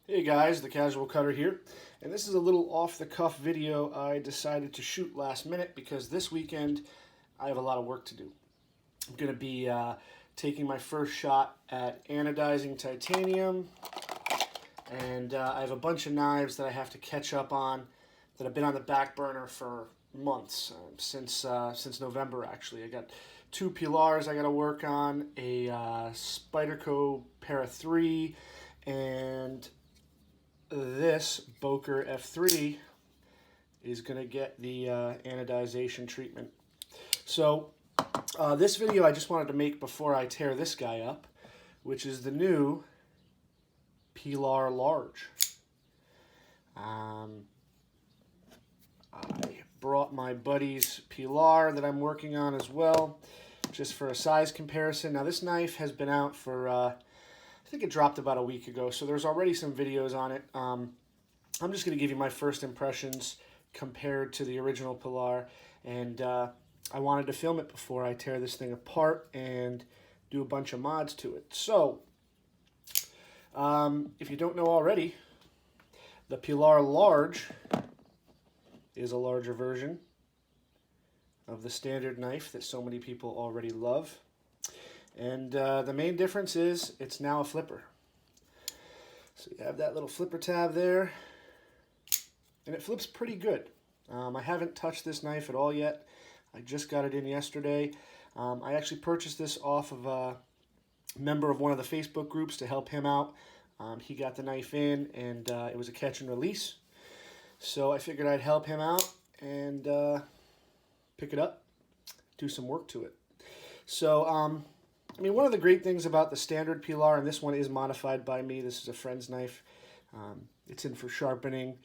Hey guys, the Casual Cutter here, and this is a little off-the-cuff video I decided to shoot last minute because this weekend I have a lot of work to do. I'm going to be taking my first shot at anodizing titanium, and I have a bunch of knives that I have to catch up on that have been on the back burner for months, since November actually. I got two Pilars I got to work on, a Spyderco Para 3, and this Boker F3 is going to get the anodization treatment. So this video I just wanted to make before I tear this guy up, which is the new Pilar Large. I brought my buddy's Pilar that I'm working on as well, just for a size comparison. Now this knife has been out for I think it dropped about a week ago, so there's already some videos on it. I'm just going to give you my first impressions compared to the original Pilar, and I wanted to film it before I tear this thing apart and do a bunch of mods to it. So, if you don't know already, the Pilar Large is a larger version of the standard knife that so many people already love. And the main difference is it's now a flipper. So you have that little flipper tab there, and it flips pretty good. I haven't touched this knife at all yet. I just got it in yesterday. I actually purchased this off of a member of one of the Facebook groups to help him out. He got the knife in, and it was a catch and release. So I figured I'd help him out and pick it up, do some work to it. So, I mean, one of the great things about the standard Pilar, and this one is modified by me, this is a friend's knife. It's in for sharpening.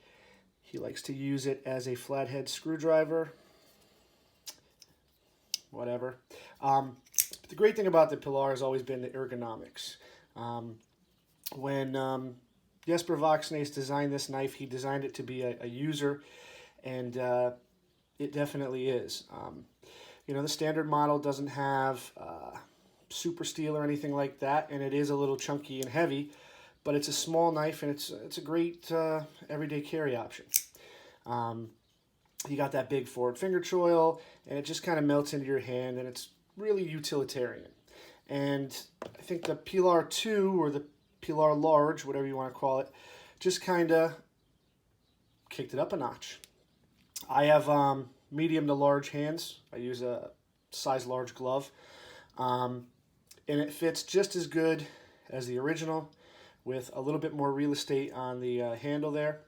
He likes to use it as a flathead screwdriver. Whatever. The great thing about the Pilar has always been the ergonomics. When Jesper Voxnaes designed this knife, he designed it to be a user, and it definitely is. You know, the standard model doesn't have super steel or anything like that, and it is a little chunky and heavy, but it's a small knife, and it's a great everyday carry option. You got that big forward finger choil, and it just kind of melts into your hand, and it's really utilitarian. And I think the Pilar 2 or the Pilar Large, whatever you want to call it, just kind of kicked it up a notch. I have medium to large hands. I use a size large glove. And it fits just as good as the original, with a little bit more real estate on the handle there.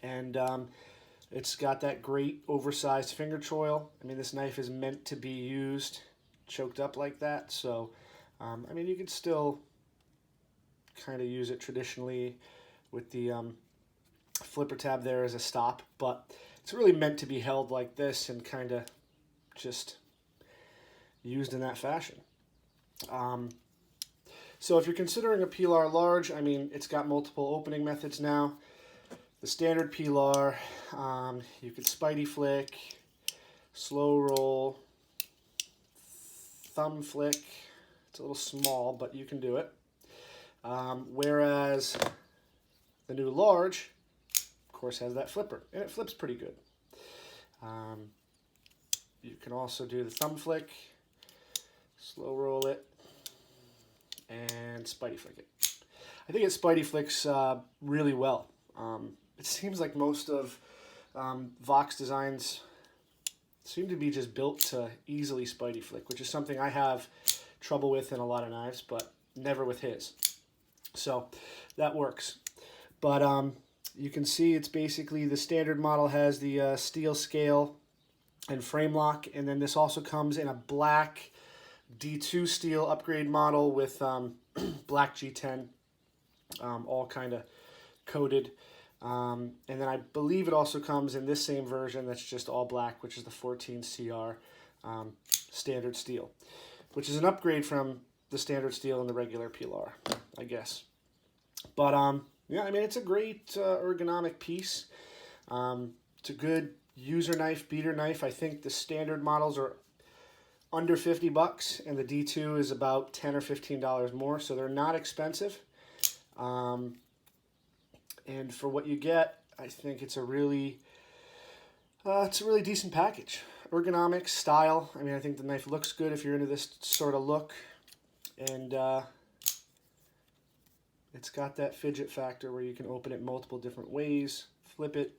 And it's got that great oversized finger choil. I mean, this knife is meant to be used choked up like that. So, I mean, you could still kind of use it traditionally with the flipper tab there as a stop, but it's really meant to be held like this and kind of just used in that fashion. So if you're considering a Pilar Large, I mean, it's got multiple opening methods now. The standard Pilar, you could Spidey flick, slow roll, thumb flick. It's a little small, but you can do it. Whereas the new Large, of course, has that flipper, and it flips pretty good. You can also do the thumb flick, slow roll it, and Spidey flick it. I think it Spidey flicks really well. It seems like most of Vox designs seem to be just built to easily Spidey flick, which is something I have trouble with in a lot of knives, but never with his. So that works. But you can see it's basically the standard model has the steel scale and frame lock, and then this also comes in a black D2 steel upgrade model with black G10, all kind of coated. And then I believe it also comes in this same version that's just all black, which is the 14 CR standard steel, which is an upgrade from the standard steel and the regular Pilar, I guess. But yeah, I mean, it's a great ergonomic piece. It's a good user knife, beater knife. I think the standard models are under 50 bucks, and the D2 is about $10 or $15 more, so they're not expensive. And for what you get, I think it's a really decent package. Ergonomics, style. I mean, I think the knife looks good if you're into this sort of look. And it's got that fidget factor where you can open it multiple different ways, flip it,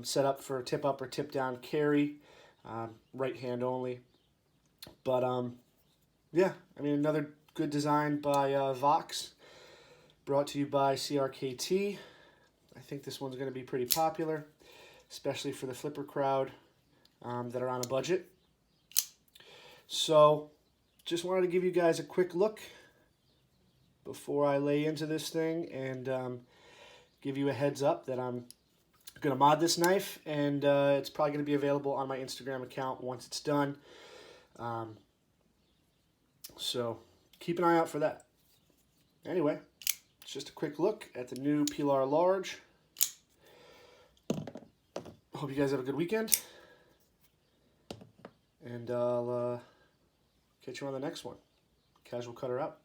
set up for tip up or tip down carry, right hand only. But yeah, I mean, another good design by Vox, brought to you by CRKT. I think this one's going to be pretty popular, especially for the flipper crowd that are on a budget. So just wanted to give you guys a quick look before I lay into this thing, and give you a heads up that I'm going to mod this knife, and it's probably going to be available on my Instagram account once it's done. So keep an eye out for that. Anyway, it's just a quick look at the new Pilar Large. Hope you guys have a good weekend, and I'll catch you on the next one. Casual Cutter out.